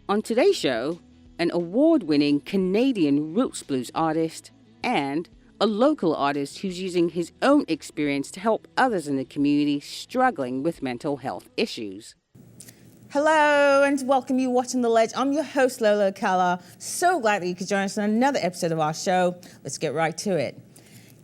On today's show, an award-winning Canadian roots blues artist and a local artist who's using his own experience to help others in the community struggling with mental health issues. Hello and welcome you watching The Ledge. I'm your host, Lola Acala. So glad that you could join us on another episode of our show. Let's get right to it.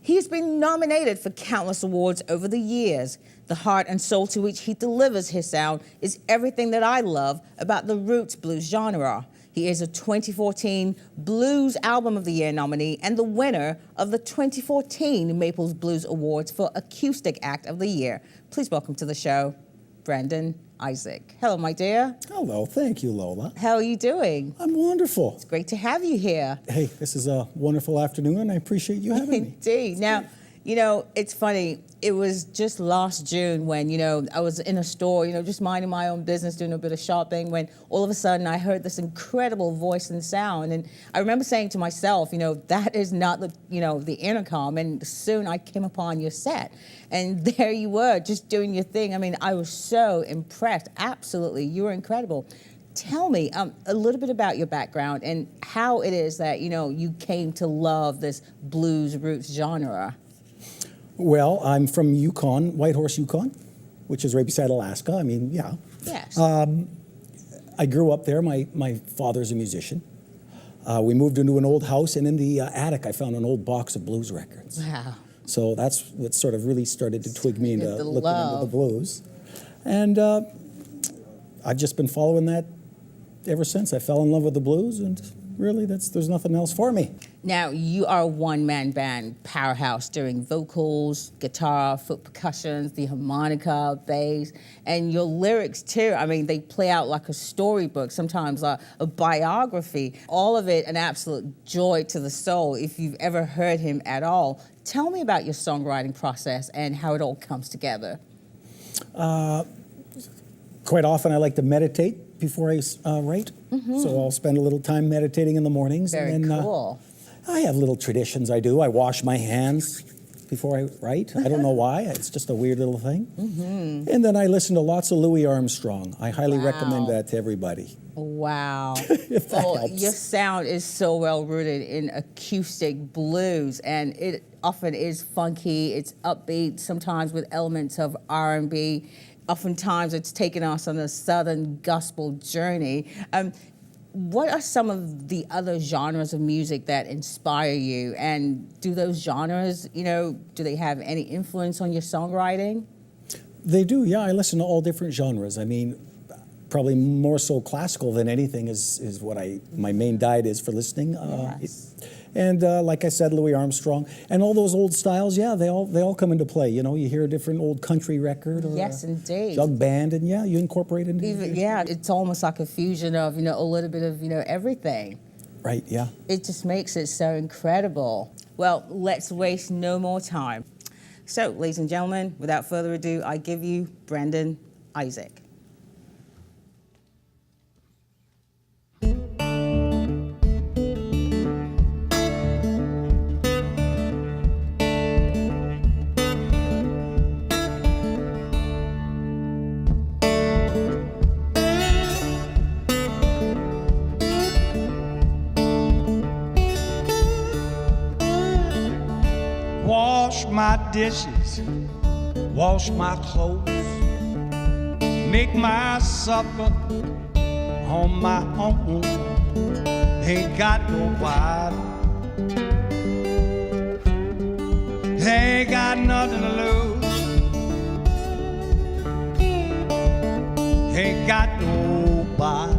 He has been nominated for countless awards over the years. The heart and soul to which he delivers his sound is everything that I love about the roots blues genre. He is a 2014 Blues Album of the Year nominee and the winner of the 2014 Maples Blues Awards for Acoustic Act of the Year. Please welcome to the show, Brandon Isaak. Hello, my dear. Hello, thank you, Lola. How are you doing? I'm wonderful. It's great to have you here. Hey, this is a wonderful afternoon, and I appreciate you having me. Indeed. Now, you know, it's funny. It was just last June when, you know, I was in a store, you know, just minding my own business, doing a bit of shopping, when all of a sudden I heard this incredible voice and sound. And I remember saying to myself, you know, that is not the, you know, the intercom. And soon I came upon your set. And there you were, just doing your thing. I mean, I was so impressed. Absolutely. You were incredible. Tell me a little bit about your background and how it is that, you know, you came to love this blues roots genre. Well, I'm from Yukon, Whitehorse, Yukon, which is right beside Alaska. I mean, yeah. Yes. I grew up there. My father's a musician. We moved into an old house, and in the attic, I found an old box of blues records. Wow. So that's what sort of really started to twig me into looking love. into the blues. And I've just been following that ever since. I fell in love with the blues, and really, there's nothing else for me. Now, you are a one-man band powerhouse doing vocals, guitar, foot percussions, the harmonica, bass, and your lyrics too. I mean, they play out like a storybook, sometimes a biography. All of it an absolute joy to the soul if you've ever heard him at all. Tell me about your songwriting process and how it all comes together. Quite often I like to meditate before I write. Mm-hmm. So I'll spend a little time meditating in the mornings. Very and then, cool. I have little traditions I do. I wash my hands before I write. I don't know why. It's just a weird little thing. Mm-hmm. And then I listen to lots of Louis Armstrong. I highly recommend that to everybody. Wow. If that helps. Your sound is so well rooted in acoustic blues, and it often is funky. It's upbeat, sometimes with elements of R&B. Oftentimes it's taken us on a southern gospel journey. What are some of the other genres of music that inspire you? And do those genres, you know, do they have any influence on your songwriting? They do, yeah. I listen to all different genres. I mean, probably more so classical than anything is what my main diet is for listening. Yes. And like I said, Louis Armstrong and all those old styles, yeah, they all come into play. You know, you hear a different old country record or yes, indeed. jug band, and yeah, you incorporate it into yeah, it's almost like a fusion of, you know, a little bit of, you know, everything. Right, yeah. It just makes it so incredible. Well, let's waste no more time. So, ladies and gentlemen, without further ado, I give you Brandon Isaak. Wash my dishes, wash my clothes, make my supper on my own. Ain't got nobody, ain't got nothing to lose, ain't got nobody,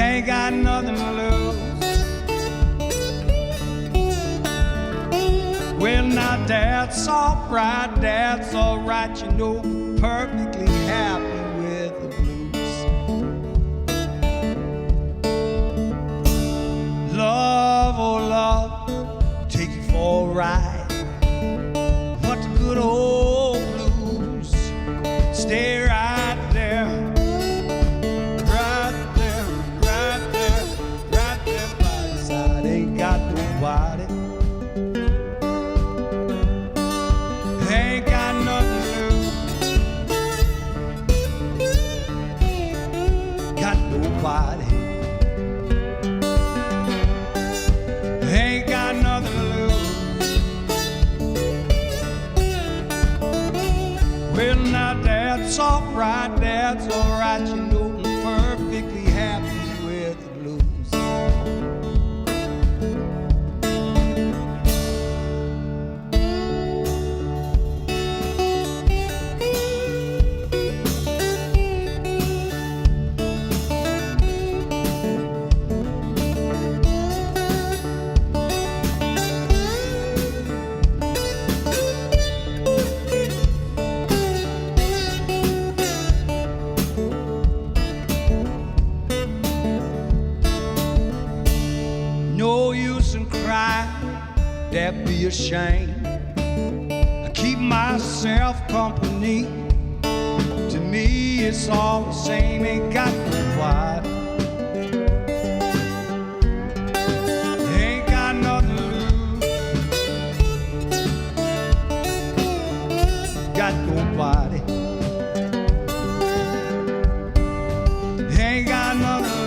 ain't got nothing to lose. Well, now that's all right, you know, perfectly happy with the blues. Love, oh love, take you for a ride. What the good old blues, stay right there, right there, right there, right there by your side. Ain't got nobody. Ain't got nothing to lose. Well, now that's all right, you know I'm perfectly happy with the blues. No use in crying, that'd be a shame. I keep myself company. To me, it's all the same. Ain't got no fight. Ain't got nothing to lose. Got nobody. Ain't got nothing to lose.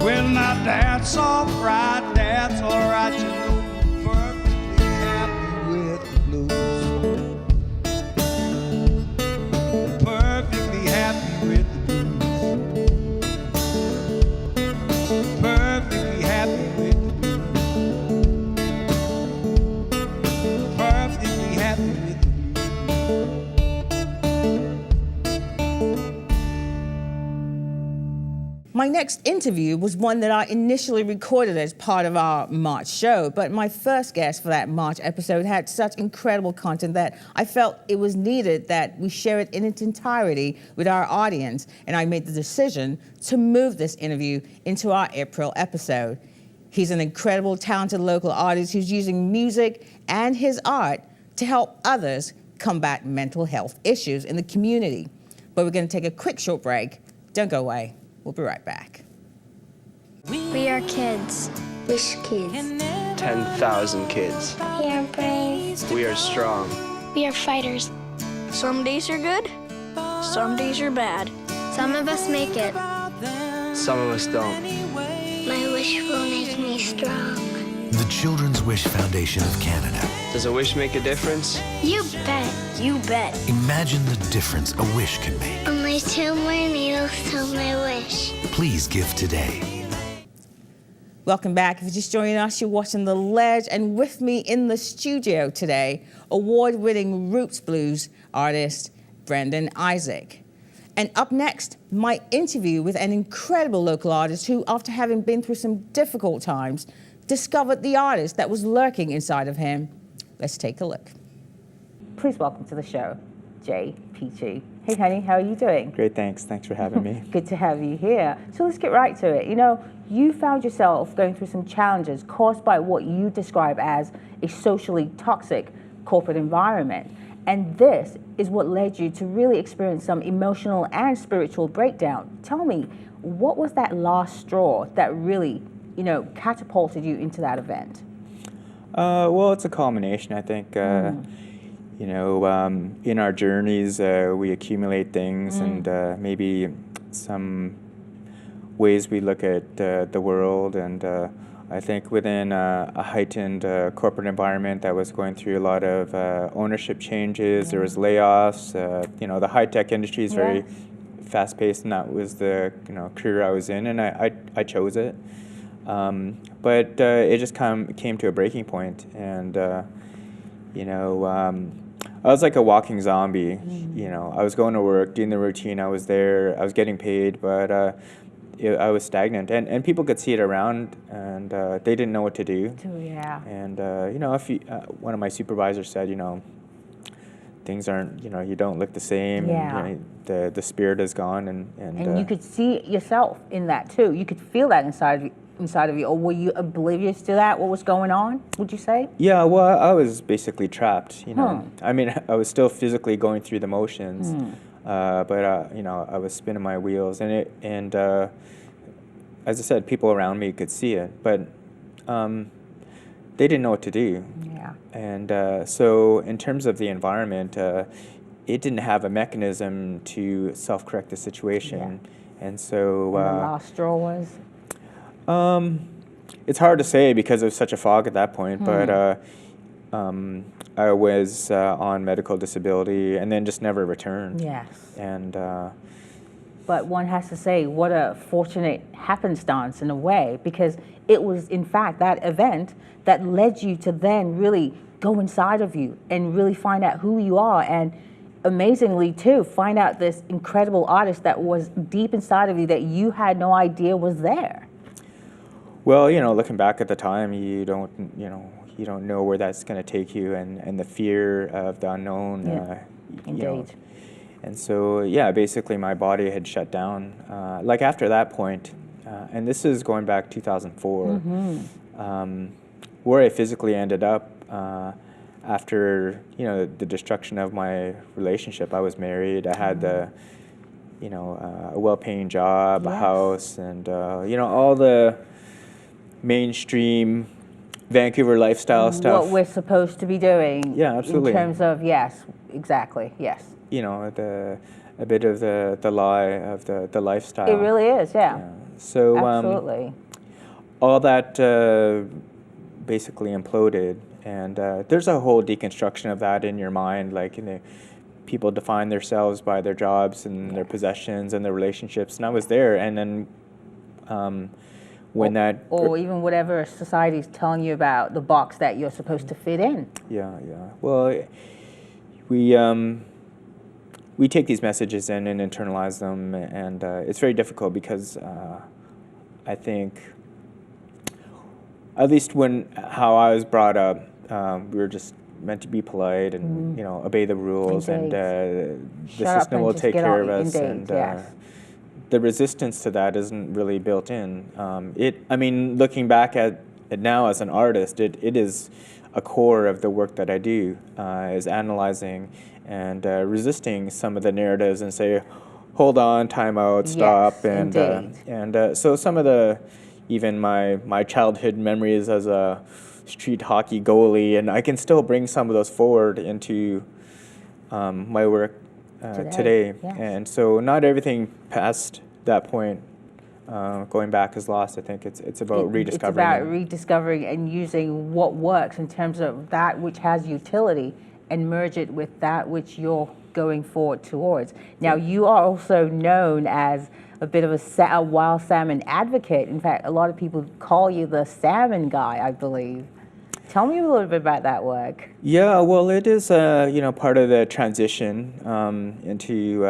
Well, now that's all right, you know, perfectly happy with the blues. Perfectly happy with the blues. Perfectly happy with the blues. Perfectly happy with the blues. My next interview was one that I initially recorded as part of our March show, but my first guest for that March episode had such incredible content that I felt it was needed that we share it in its entirety with our audience, and I made the decision to move this interview into our April episode. He's an incredible, talented local artist who's using music and his art to help others combat mental health issues in the community. But we're going to take a quick short break. Don't go away. We'll be right back. We are kids. Wish kids. 10,000 kids. We are brave. We are strong. We are fighters. Some days are good, some days are bad. Some of us make it. Some of us don't. My wish will make me strong. The Children's Wish Foundation of Canada. Does a wish make a difference? You bet. You bet. Imagine the difference a wish can make. Only 2 more needles till my wish. Please give today. Welcome back. If you're just joining us, you're watching The Ledge, and with me in the studio today, award-winning roots blues artist, Brendan Isaak. And up next, my interview with an incredible local artist who, after having been through some difficult times, discovered the artist that was lurking inside of him. Let's take a look. Please welcome to the show, Peachy. Hey, honey, how are you doing? Great, thanks. Thanks for having me. Good to have you here. So let's get right to it. You know, you found yourself going through some challenges caused by what you describe as a socially toxic corporate environment. And this is what led you to really experience some emotional and spiritual breakdown. Tell me, what was that last straw that really, catapulted you into that event? Well, it's a culmination, I think. In our journeys, we accumulate things and maybe some ways we look at the world. And I think within a heightened corporate environment that was going through a lot of ownership changes, there was layoffs. The high-tech industry is very fast-paced, and that was the career I was in, and I chose it. But it just came to a breaking point, and I was like a walking zombie. I was going to work, doing the routine. I was there. I was getting paid, but I was stagnant, and people could see it around, and they didn't know what to do. Yeah. And if one of my supervisors said, things aren't, you don't look the same. Yeah. And, the spirit is gone, and you could see yourself in that too. You could feel that inside of you, or were you oblivious to that? What was going on? Would you say? Yeah, well, I was basically trapped. I mean, I was still physically going through the motions, but I was spinning my wheels, and as I said, people around me could see it, but they didn't know what to do. Yeah. And so, in terms of the environment, it didn't have a mechanism to self-correct the situation, and so. And the last straw was. It's hard to say because it was such a fog at that point, but I was on medical disability and then just never returned. Yes. And But one has to say, what a fortunate happenstance in a way, because it was, in fact, that event that led you to then really go inside of you and really find out who you are. And amazingly, too, find out this incredible artist that was deep inside of you that you had no idea was there. well, looking back at the time, you don't know where that's going to take you, and the fear of the unknown. Yeah, indeed. And so, yeah, basically my body had shut down. Like after that point, and this is going back 2004, where I physically ended up after, the destruction of my relationship. I was married. I had a well-paying job, a Yes. house, and, all the mainstream Vancouver lifestyle stuff. What we're supposed to be doing. Yeah, absolutely. In terms of, yes, exactly, yes. A bit of the lie of the lifestyle. It really is, yeah. So Absolutely. all that basically imploded, and there's a whole deconstruction of that in your mind. Like, people define themselves by their jobs and their possessions and their relationships, and I was there. And then when that Or even whatever society's telling you about the box that you're supposed to fit in. yeah. Well, we take these messages in and internalize them, and it's very difficult because I think, at least how I was brought up, we were just meant to be polite and obey the rules, Indeed. and the Shut up system and will just take get care on. of us. Indeed, And yes. the resistance to that isn't really built in. Looking back at it now as an artist, it is a core of the work that I do, is analyzing and resisting some of the narratives and say, hold on, time out, stop. Yes, and indeed. So some of even my childhood memories as a street hockey goalie, and I can still bring some of those forward into my work today. Yes. And so not everything past that point going back is lost. I think it's about rediscovering. It's about rediscovering and using what works in terms of that which has utility and merge it with that which you're going forward towards. Now, you are also known as a bit of a wild salmon advocate. In fact, a lot of people call you the salmon guy, I believe. Tell me a little bit about that work. Yeah, well, it is part of the transition into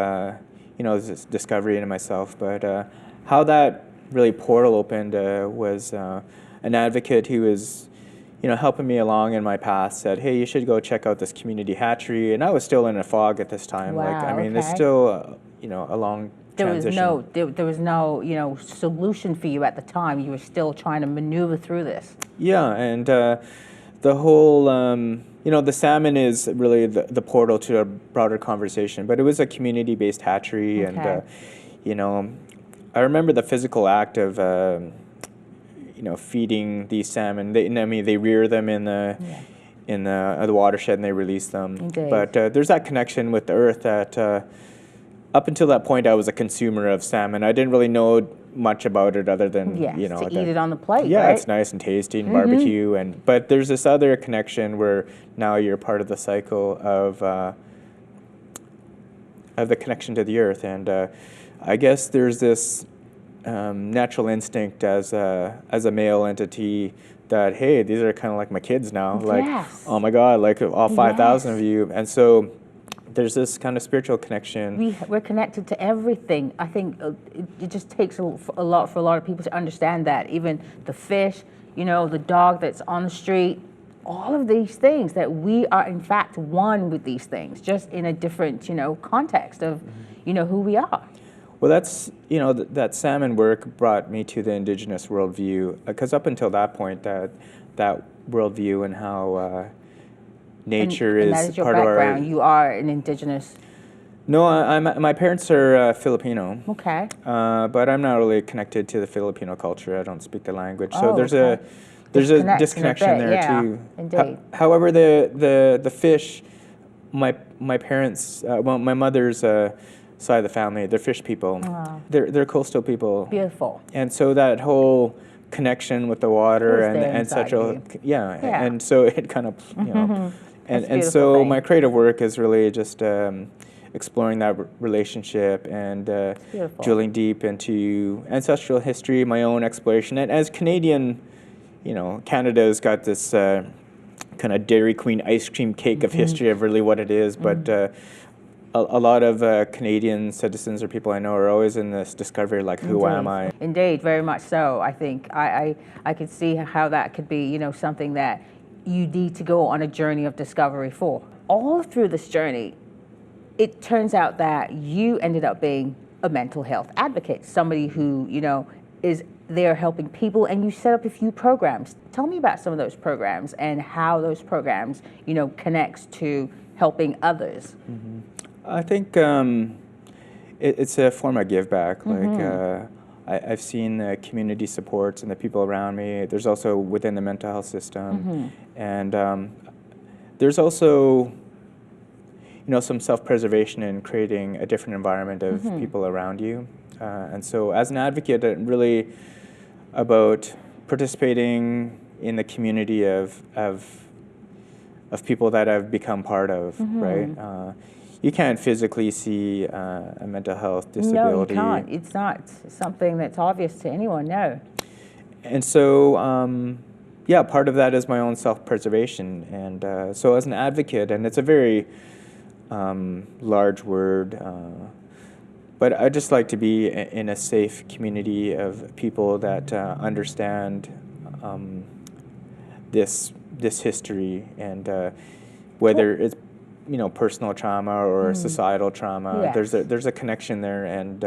this discovery into myself. But how that really portal opened was an advocate who was helping me along in my path said, hey, you should go check out this community hatchery. And I was still in a fog at this time. Wow, there's okay. still a long transition. There was no solution for you at the time. You were still trying to maneuver through this. Yeah, and the whole, the salmon is really the portal to a broader conversation. But it was a community-based hatchery, Okay. and I remember the physical act of feeding these salmon. They rear them in the watershed and they release them. Indeed. But there's that connection with the earth that up until that point I was a consumer of salmon. I didn't really know much about it other than Yes, to that- eat it on the plate, Yeah, right? it's nice and tasty and barbecue, but there's this other connection where now you're part of the cycle of the connection to the earth, and I guess there's this natural instinct as a male entity that, hey, these are kind of like my kids now. Like, Yes. oh my God, like all 5,000 Yes. of you. And so there's this kind of spiritual connection. We're connected to everything. I think it just takes a lot for a lot of people to understand that. Even the fish, the dog that's on the street, all of these things, that we are in fact one with these things, just in a different, context of, who we are. Well, that's, that salmon work brought me to the Indigenous worldview, because up until that point, that worldview and how nature and is that is your part background. of our... You are an Indigenous. No, my parents are Filipino, Okay. but I'm not really connected to the Filipino culture. I don't speak the language, so Oh, there's okay. there's a Disconnection a disconnection bit, there yeah, too. indeed. However, the fish, my parents, my mother's side of the family, they're fish people. Wow. They're coastal people. Beautiful. And so that whole connection with the water It was there and such a inside yeah, and so it kind of and beautiful so thing. my creative work is really just exploring that relationship and beautiful. drilling deep into ancestral history, my own exploration. And as Canadian, Canada's got this kind of Dairy Queen ice cream cake of history of really what it is, but a lot of Canadian citizens or people I know are always in this discovery, like, who am I? Indeed, very much so. I think I could see how that could be, something that you need to go on a journey of discovery for. All through this journey, it turns out that you ended up being a mental health advocate, somebody who, is there helping people, and you set up a few programs. Tell me about some of those programs and how those programs, connects to helping others. I think it's a form of give back. Like I've seen the community supports and the people around me. There's also within the mental health system, and there's also some self-preservation in creating a different environment of people around you. And so as an advocate, it really about participating in the community of people that I've become part of, right? You can't physically see a mental health disability. No, you can't. It's not something that's obvious to anyone, no. And so, part of that is my own self-preservation. And so as an advocate, and it's a very large word, but I just like to be in a safe community of people that understand this history, and whether it's personal trauma or societal trauma. Yes. There's a connection there, and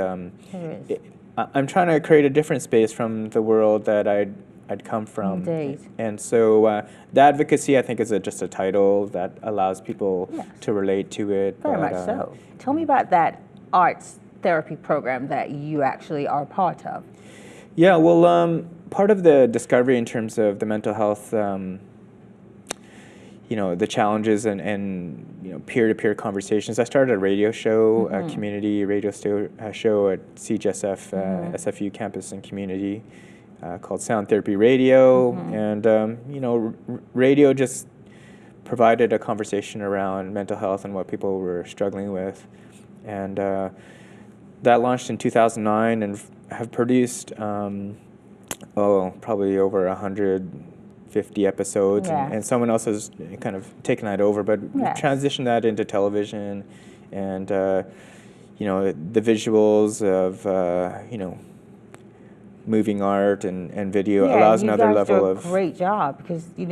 I'm trying to create a different space from the world that I'd come from. Indeed. And so the advocacy, I think, is just a title that allows people to relate to it. Very much so. Tell me about that arts therapy program that you actually are part of. Yeah, well, part of the discovery in terms of the mental health, the challenges and peer-to-peer conversations. I started a radio show, a community radio show at CGSF, SFU campus and community, called Sound Therapy Radio, and radio just provided a conversation around mental health and what people were struggling with, and that launched in 2009 and have produced probably over 150 episodes, and someone else has kind of taken that over, but we've transitioned that into television, and the visuals of moving art and video allows another level of. You guys do a great job, because you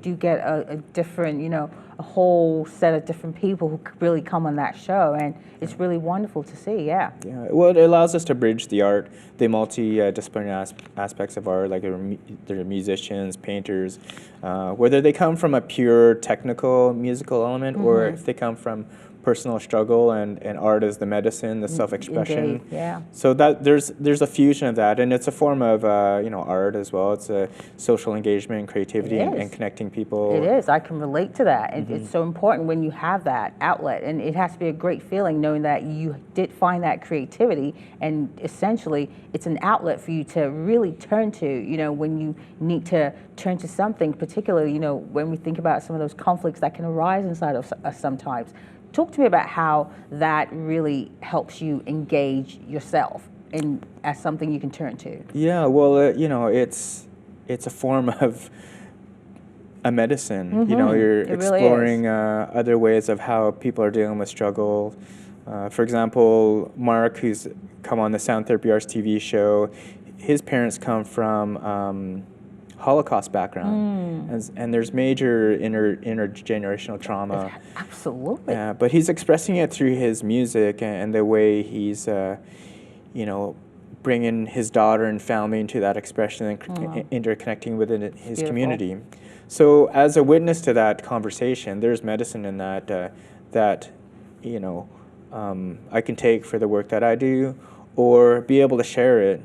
do get a different, a whole set of different people who could really come on that show, and it's really wonderful to see. Yeah, well, it allows us to bridge the art, the multi-disciplinary aspects of art, like they're musicians, painters, whether they come from a pure technical musical element or if they come from personal struggle and art as the medicine, the self-expression. Indeed, yeah. So that there's a fusion of that, and it's a form of art as well. It's a social engagement and creativity and connecting people. It is. I can relate to that. It's so important when you have that outlet, and it has to be a great feeling knowing that you did find that creativity, and essentially it's an outlet for you to really turn to, when you need to turn to something, particularly, when we think about some of those conflicts that can arise inside of us sometimes. Talk to me about how that really helps you engage yourself as something you can turn to. Yeah, well, it's a form of a medicine. You're exploring really other ways of how people are dealing with struggle. For example, Mark, who's come on the Sound Therapy Arts TV show, his parents come from Holocaust background, and there's major intergenerational trauma. Absolutely. Yeah, but he's expressing it through his music and the way he's, bringing his daughter and family into that expression and interconnecting within his community. So as a witness to that conversation, there's medicine in that I can take for the work that I do, or be able to share it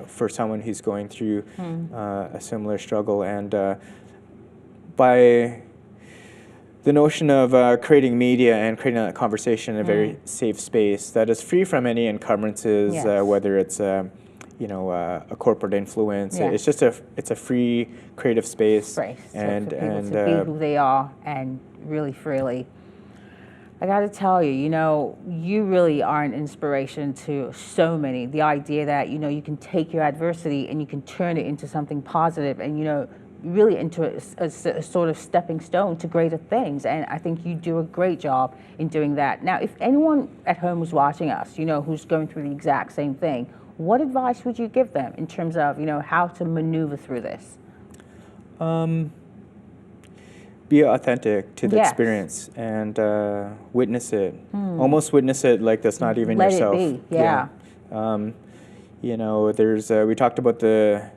for someone who's going through a similar struggle. And by the notion of creating media and creating that conversation in a very safe space that is free from any encumbrances, whether it's a corporate influence. Yeah. It's just it's a free creative space. Right. And so for people and to be who they are and really freely. I got to tell you, you really are an inspiration to so many. The idea that, you can take your adversity and you can turn it into something positive and, really into a sort of stepping stone to greater things. And I think you do a great job in doing that. Now, if anyone at home who's watching us, who's going through the exact same thing, what advice would you give them in terms of, how to maneuver through this? Be authentic to the Yes. experience and witness it. Almost witness it like that's not even Let yourself. it be, yeah. There's we talked about the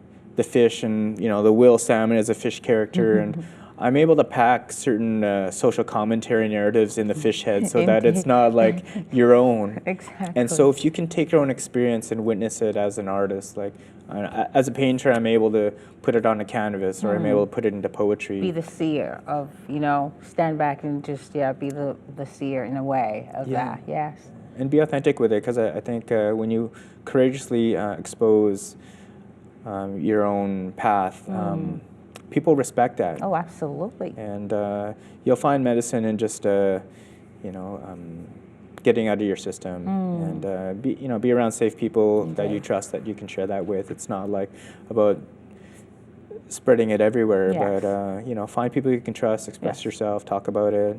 fish and the Will Salmon as a fish character, and I'm able to pack certain social commentary narratives in the fish head so that it's not like your own. Exactly. And so if you can take your own experience and witness it as an artist, like as a painter, I'm able to put it on a canvas, or I'm able to put it into poetry. Be the seer of, stand back and just, be the seer in a way of that, yes. And be authentic with it, because I think when you courageously expose your own path, people respect that. Oh, absolutely. And you'll find medicine in just, getting out of your system and be around safe people that you trust, that you can share that with. It's not like about spreading it everywhere, Yes. but find people you can trust, express yourself, talk about it.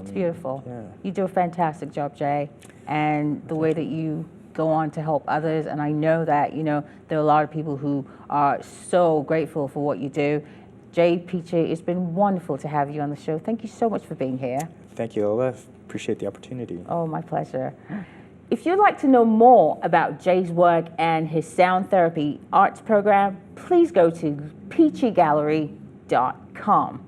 It's beautiful. Yeah. You do a fantastic job, Jay, and the way that you go on to help others. And I know that, there are a lot of people who are so grateful for what you do. Jay, Peachy, it's been wonderful to have you on the show. Thank you so much for being here. Thank you, Lola. Appreciate the opportunity. Oh, my pleasure. If you'd like to know more about Jay's work and his sound therapy arts program, please go to peachygallery.com.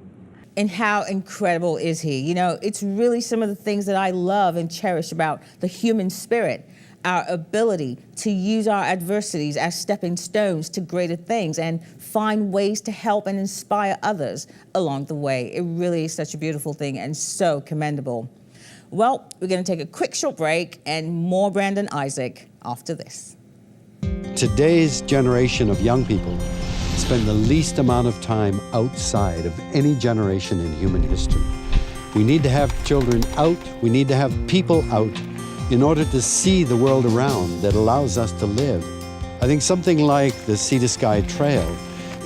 And how incredible is he? It's really some of the things that I love and cherish about the human spirit, our ability to use our adversities as stepping stones to greater things and find ways to help and inspire others along the way. It really is such a beautiful thing and so commendable. Well, we're going to take a quick short break and more Brandon Isaak after this. Today's generation of young people spend the least amount of time outside of any generation in human history. We need to have children out, we need to have people out in order to see the world around that allows us to live. I think something like the Sea to Sky Trail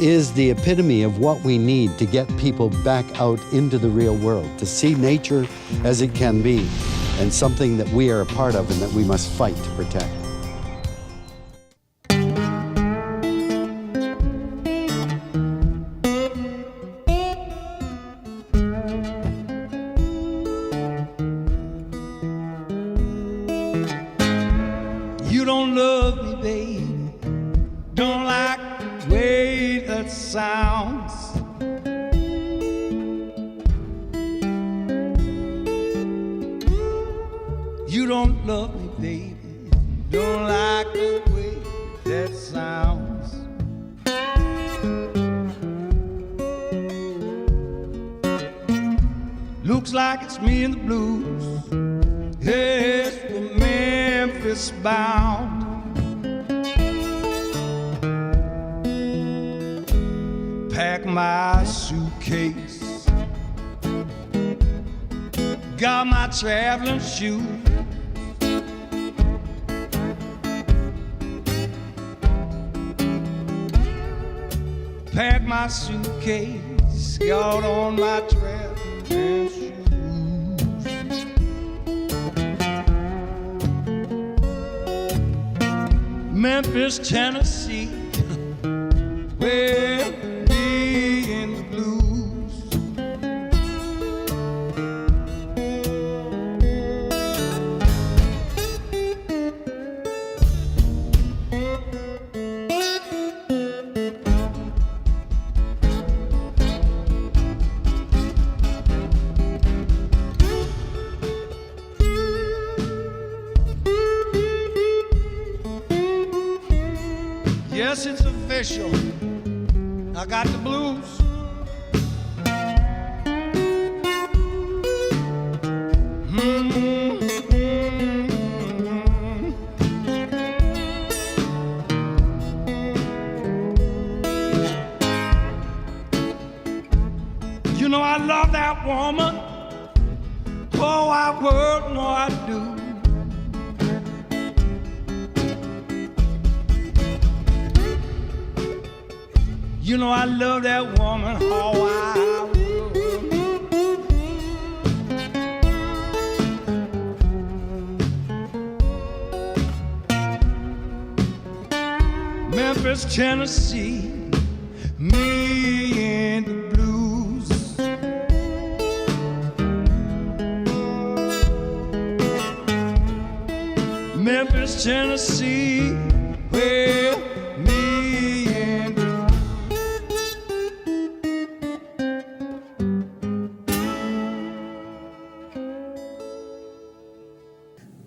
is the epitome of what we need to get people back out into the real world, to see nature as it can be, and something that we are a part of and that we must fight to protect. You don't love me, baby. Don't like the way that sounds. You don't love me, baby. Don't like the way that sounds. Looks like it's me and the blues. Yes, we're Memphis bound. Pack my suitcase, got my traveling shoes. Pack my suitcase, got on my traveling shoes. Memphis, Tennessee, well, me in the blues. Yes, it's official. I got the blues. whole wide world, no, I do. You know I love that woman, whole wide world. Memphis, Tennessee, me and the blues. Memphis, Tennessee, well, me and the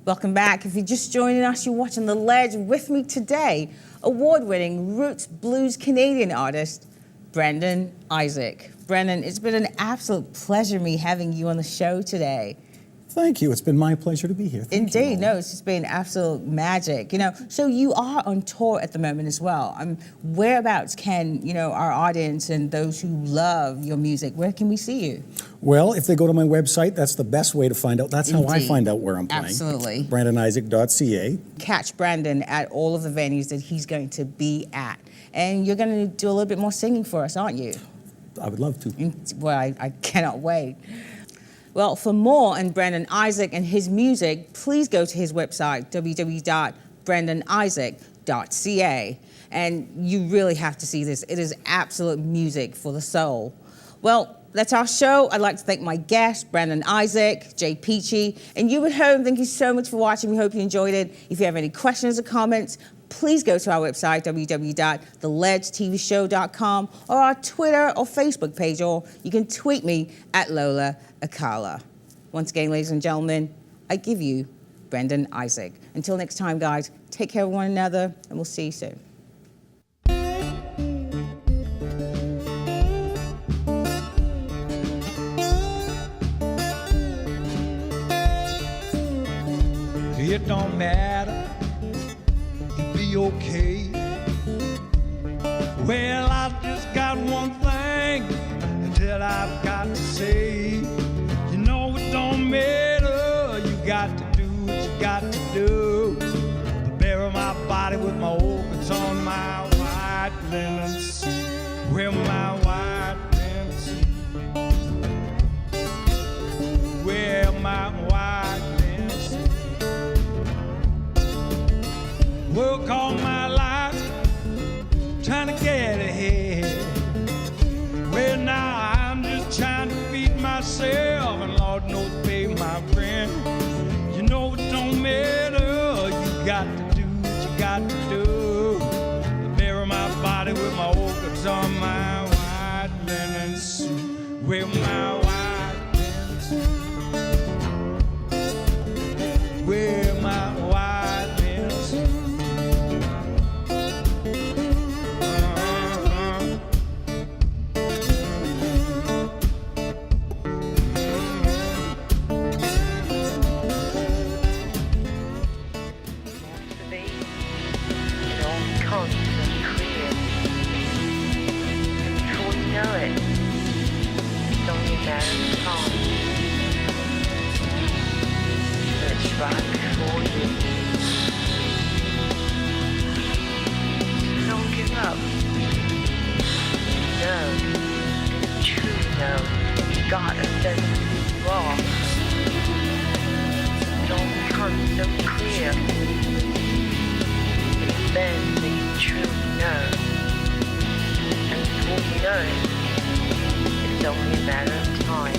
Welcome back. If you're just joining us, you're watching The Ledge. With me today, award-winning roots blues Canadian artist, Brendan Isaak. Brendan, it's been an absolute pleasure me having you on the show today. Thank you. It's been my pleasure to be here. Thank you, Indeed, Lola. no, it's just been absolute magic. You know, so you are on tour at the moment as well. Whereabouts can, our audience and those who love your music, where can we see you? Well, if they go to my website, that's the best way to find out. That's how I Indeed. find out where I'm playing. Absolutely. BrandonIsaak.ca. Catch Brandon at all of the venues that he's going to be at. And you're going to do a little bit more singing for us, aren't you? I would love to. Well, I cannot wait. Well, for more on Brendan Isaak and his music, please go to his website, www.brandonisaak.ca. And you really have to see this. It is absolute music for the soul. Well, that's our show. I'd like to thank my guest, Brendan Isaak, Jay Peachy, and you at home. Thank you so much for watching. We hope you enjoyed it. If you have any questions or comments, please go to our website, www.theledgetvshow.com, or our Twitter or Facebook page, or you can tweet me at Lola Acala. Once again, ladies and gentlemen, I give you Brendan Isaak. Until next time, guys, take care of one another, and we'll see you soon. It don't matter, it'll be okay. Well, I just got one thing that I've got to say. You know it don't matter, you got to do what you got to do. Bury my body with my old guitar on my white linen suit. Wear my white linen suit. Wear my white linen suit. Work all my life, trying to get ahead. Well, now I'm just trying to feed myself, and Lord knows pay my rent. You know it don't matter, you got to do what you got to do. Bury my body with my old guitar, my white linen suit. Wear my white linen suit. Wear my white linen suit. Right before you. Don't give up. No, truly no. God has done who you are. It all becomes so clear. It's then that you truly know. And before you know it, it's only a matter of time.